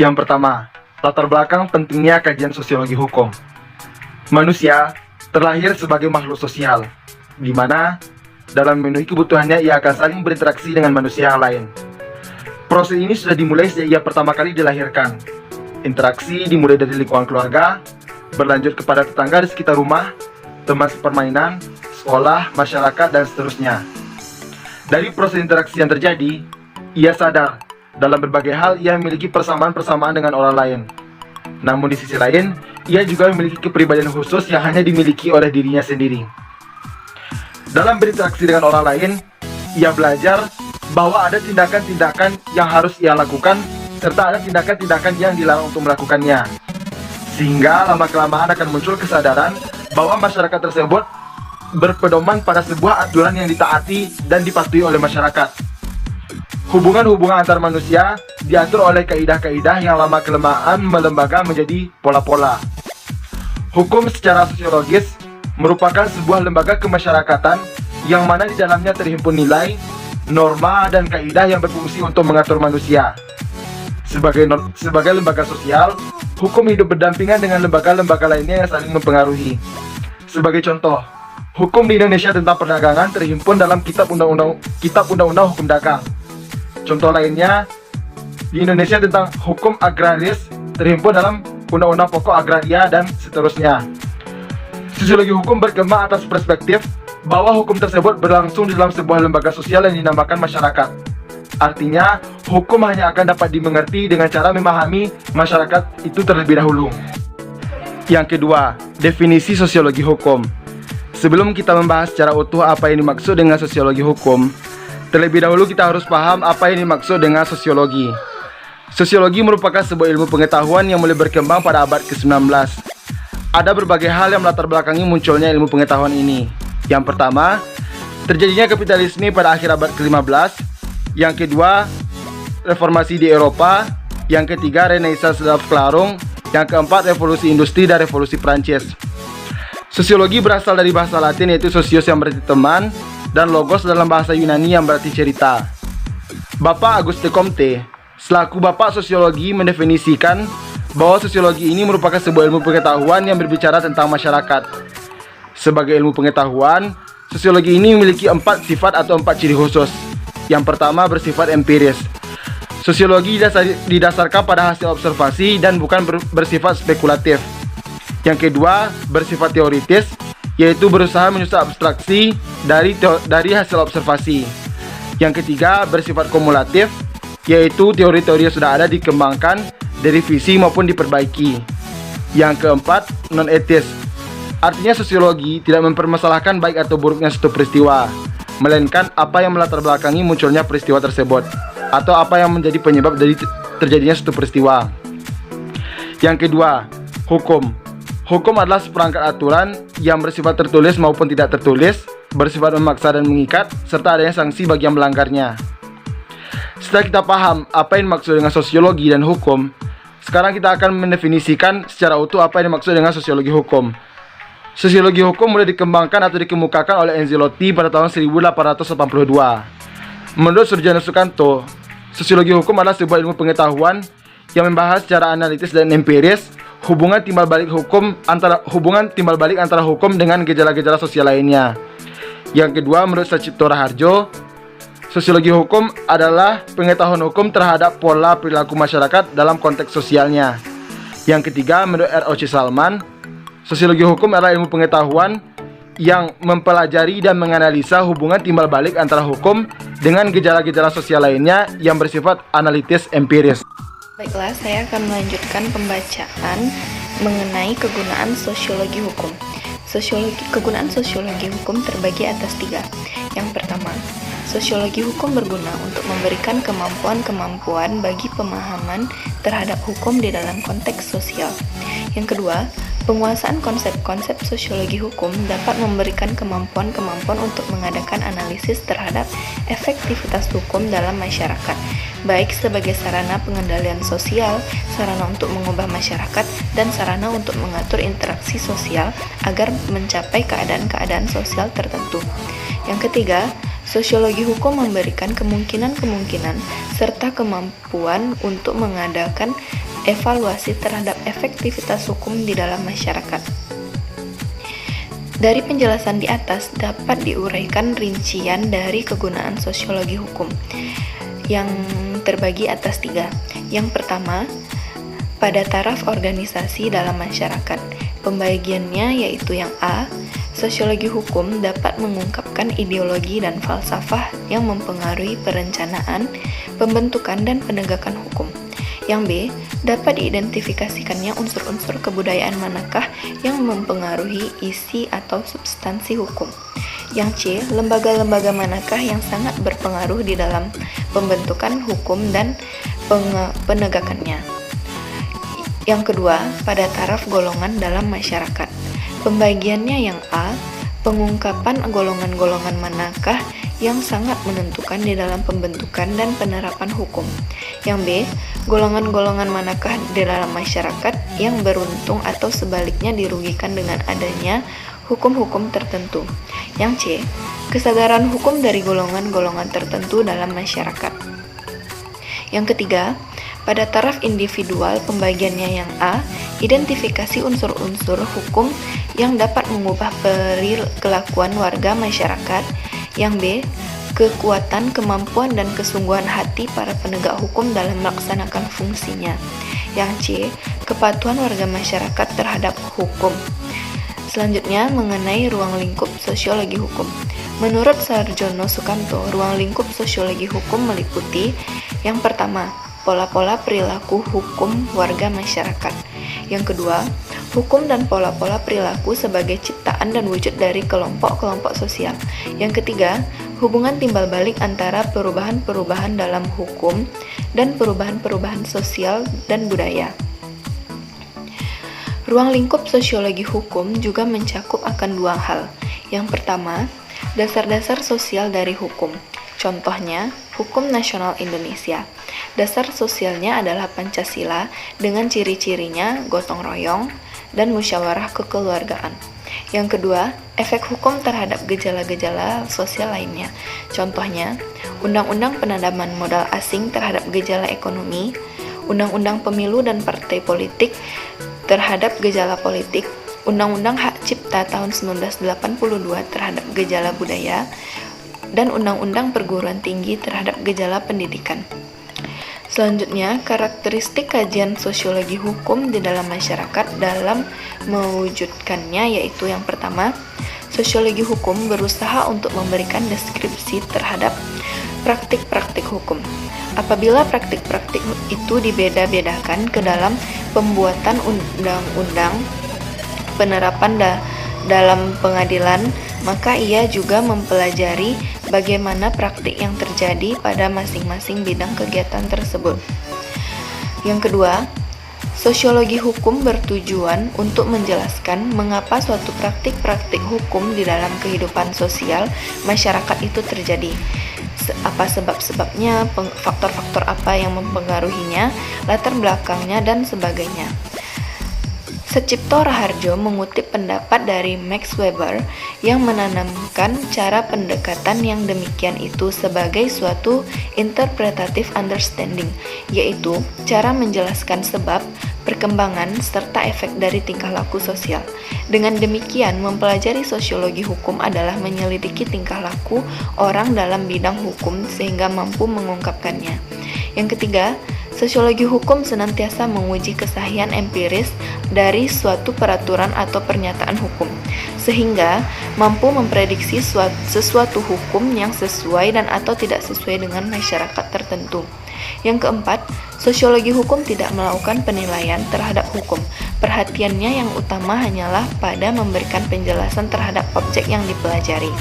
Yang pertama, latar belakang pentingnya kajian sosiologi hukum. Manusia terlahir sebagai makhluk sosial, di mana dalam memenuhi kebutuhannya ia akan saling berinteraksi dengan manusia yang lain. Proses ini sudah dimulai sejak ia pertama kali dilahirkan. Interaksi dimulai dari lingkungan keluarga, berlanjut kepada tetangga di sekitar rumah, teman sepermainan, sekolah, masyarakat, dan seterusnya. Dari proses interaksi yang terjadi, ia sadar dalam berbagai hal ia memiliki persamaan-persamaan dengan orang lain. Namun di sisi lain, ia juga memiliki kepribadian khusus yang hanya dimiliki oleh dirinya sendiri. Dalam berinteraksi dengan orang lain, ia belajar bahwa ada tindakan-tindakan yang harus ia lakukan, serta ada tindakan-tindakan yang dilarang untuk melakukannya. Sehingga lama-kelamaan akan muncul kesadaran bahwa masyarakat tersebut berpedoman pada sebuah aturan yang ditaati dan dipatuhi oleh masyarakat. Hubungan-hubungan antar manusia diatur oleh kaidah-kaidah yang lama-kelamaan melembaga menjadi pola-pola. Hukum secara sosiologis merupakan sebuah lembaga kemasyarakatan yang mana di dalamnya terhimpun nilai, norma, dan kaidah yang berfungsi untuk mengatur manusia. Sebagai lembaga sosial, hukum hidup berdampingan dengan lembaga-lembaga lainnya yang saling mempengaruhi. Sebagai contoh, hukum di Indonesia tentang perdagangan terhimpun dalam Kitab Undang-Undang Hukum Dagang. Contoh lainnya, di Indonesia tentang hukum agraris terhimpun dalam Undang-Undang Pokok Agraria, dan seterusnya. Sosiologi hukum berkembang atas perspektif bahwa hukum tersebut berlangsung di dalam sebuah lembaga sosial yang dinamakan masyarakat. Artinya, hukum hanya akan dapat dimengerti dengan cara memahami masyarakat itu terlebih dahulu. Yang kedua, definisi sosiologi hukum. Sebelum kita membahas secara utuh apa yang dimaksud dengan sosiologi hukum, terlebih dahulu kita harus paham apa yang dimaksud dengan sosiologi. Sosiologi merupakan sebuah ilmu pengetahuan yang mulai berkembang pada abad ke-19. Ada berbagai hal yang melatar belakangi munculnya ilmu pengetahuan ini. Yang pertama, terjadinya kapitalisme pada akhir abad ke-15. Yang kedua, reformasi di Eropa. Yang ketiga, Renaissance dalam Klarung. Yang keempat, revolusi industri dan revolusi Prancis. Sosiologi berasal dari bahasa Latin yaitu sosios yang berarti teman, dan logos dalam bahasa Yunani yang berarti cerita. Bapak Auguste Comte, selaku bapak sosiologi, mendefinisikan bahwa sosiologi ini merupakan sebuah ilmu pengetahuan yang berbicara tentang masyarakat. Sebagai ilmu pengetahuan, sosiologi ini memiliki 4 sifat atau 4 ciri khusus. Yang pertama, bersifat empiris. Sosiologi didasarkan pada hasil observasi dan bukan bersifat spekulatif. Yang kedua, bersifat teoritis, yaitu berusaha menyusun abstraksi dari hasil observasi. Yang ketiga, bersifat kumulatif, yaitu teori-teori yang sudah ada dikembangkan, direvisi maupun diperbaiki. Yang keempat, non-etis. Artinya sosiologi tidak mempermasalahkan baik atau buruknya suatu peristiwa, melainkan apa yang melatar belakangi munculnya peristiwa tersebut, atau apa yang menjadi penyebab dari terjadinya suatu peristiwa. Yang kedua, hukum. Hukum adalah seperangkat aturan yang bersifat tertulis maupun tidak tertulis, bersifat memaksa dan mengikat, serta adanya sanksi bagi yang melanggarnya. Setelah kita paham apa yang dimaksud dengan sosiologi dan hukum, sekarang kita akan mendefinisikan secara utuh apa yang dimaksud dengan sosiologi hukum. Sosiologi hukum mulai dikembangkan atau dikemukakan oleh Ancelotti pada tahun 1882. Menurut Surjanus Sukanto, sosiologi hukum adalah sebuah ilmu pengetahuan yang membahas secara analitis dan empiris hubungan timbal balik antara hukum dengan gejala-gejala sosial lainnya. Yang kedua, menurut Sacipto Raharjo, sosiologi hukum adalah pengetahuan hukum terhadap pola perilaku masyarakat dalam konteks sosialnya. Yang ketiga, menurut R.O.C. Salman, sosiologi hukum adalah ilmu pengetahuan yang mempelajari dan menganalisa hubungan timbal balik antara hukum dengan gejala-gejala sosial lainnya yang bersifat analitis empiris. Baiklah, saya akan melanjutkan pembacaan mengenai kegunaan sosiologi hukum. Kegunaan sosiologi hukum terbagi atas 3. Yang pertama, sosiologi hukum berguna untuk memberikan kemampuan-kemampuan bagi pemahaman terhadap hukum di dalam konteks sosial. Yang kedua, penguasaan konsep-konsep sosiologi hukum dapat memberikan kemampuan-kemampuan untuk mengadakan analisis terhadap efektivitas hukum dalam masyarakat, baik sebagai sarana pengendalian sosial, sarana untuk mengubah masyarakat, dan sarana untuk mengatur interaksi sosial agar mencapai keadaan-keadaan sosial tertentu. Yang ketiga, sosiologi hukum memberikan kemungkinan-kemungkinan serta kemampuan untuk mengadakan evaluasi terhadap efektivitas hukum di dalam masyarakat. Dari penjelasan di atas dapat diuraikan rincian dari kegunaan sosiologi hukum yang terbagi atas 3. Yang pertama, pada taraf organisasi dalam masyarakat. Pembagiannya yaitu yang A, sosiologi hukum dapat mengungkapkan ideologi dan falsafah yang mempengaruhi perencanaan, pembentukan, dan penegakan hukum. Yang B, dapat diidentifikasikannya unsur-unsur kebudayaan manakah yang mempengaruhi isi atau substansi hukum. Yang C, lembaga-lembaga manakah yang sangat berpengaruh di dalam pembentukan hukum dan penegakannya. Yang kedua, pada taraf golongan dalam masyarakat. Pembagiannya yang A, pengungkapan golongan-golongan manakah yang sangat menentukan di dalam pembentukan dan penerapan hukum. Yang B, golongan-golongan manakah di dalam masyarakat yang beruntung atau sebaliknya dirugikan dengan adanya hukum-hukum tertentu. Yang C, kesadaran hukum dari golongan-golongan tertentu dalam masyarakat. Yang ketiga, pada taraf individual pembagiannya yang A, identifikasi unsur-unsur hukum yang dapat mengubah perilakuan warga masyarakat. Yang B, kekuatan, kemampuan, dan kesungguhan hati para penegak hukum dalam melaksanakan fungsinya. Yang C, kepatuhan warga masyarakat terhadap hukum. Selanjutnya, mengenai ruang lingkup sosiologi hukum. Menurut Sarjono Sukanto, ruang lingkup sosiologi hukum meliputi yang pertama, pola-pola perilaku hukum warga masyarakat. Yang kedua, hukum dan pola-pola perilaku sebagai ciptaan dan wujud dari kelompok-kelompok sosial. Yang ketiga, hubungan timbal balik antara perubahan-perubahan dalam hukum dan perubahan-perubahan sosial dan budaya. Ruang lingkup sosiologi hukum juga mencakup akan 2 hal. Yang pertama, dasar-dasar sosial dari hukum. Contohnya, Hukum Nasional Indonesia. Dasar sosialnya adalah Pancasila dengan ciri-cirinya gotong royong dan musyawarah kekeluargaan. Yang kedua, efek hukum terhadap gejala-gejala sosial lainnya. Contohnya, Undang-Undang Penanaman Modal Asing terhadap gejala ekonomi, Undang-Undang Pemilu dan Partai Politik terhadap gejala politik, Undang-Undang Hak Cipta tahun 1982 terhadap gejala budaya, dan Undang-Undang Perguruan Tinggi terhadap gejala pendidikan. Selanjutnya, karakteristik kajian sosiologi hukum di dalam masyarakat dalam mewujudkannya yaitu yang pertama, sosiologi hukum berusaha untuk memberikan deskripsi terhadap praktik-praktik hukum. Apabila praktik-praktik itu dibeda-bedakan ke dalam pembuatan undang-undang, penerapan dalam pengadilan, maka ia juga mempelajari bagaimana praktik yang terjadi pada masing-masing bidang kegiatan tersebut. Yang kedua, sosiologi hukum bertujuan untuk menjelaskan mengapa suatu praktik-praktik hukum di dalam kehidupan sosial masyarakat itu terjadi. Apa sebab-sebabnya, faktor-faktor apa yang mempengaruhinya, latar belakangnya, dan sebagainya. Sucipto Raharjo mengutip pendapat dari Max Weber yang menanamkan cara pendekatan yang demikian itu sebagai suatu interpretative understanding, yaitu cara menjelaskan sebab, perkembangan, serta efek dari tingkah laku sosial. Dengan demikian, mempelajari sosiologi hukum adalah menyelidiki tingkah laku orang dalam bidang hukum sehingga mampu mengungkapkannya. Yang ketiga, sosiologi hukum senantiasa menguji kesahihan empiris dari suatu peraturan atau pernyataan hukum, sehingga mampu memprediksi sesuatu hukum yang sesuai dan atau tidak sesuai dengan masyarakat tertentu. Yang keempat, sosiologi hukum tidak melakukan penilaian terhadap hukum. Perhatiannya yang utama hanyalah pada memberikan penjelasan terhadap objek yang dipelajari.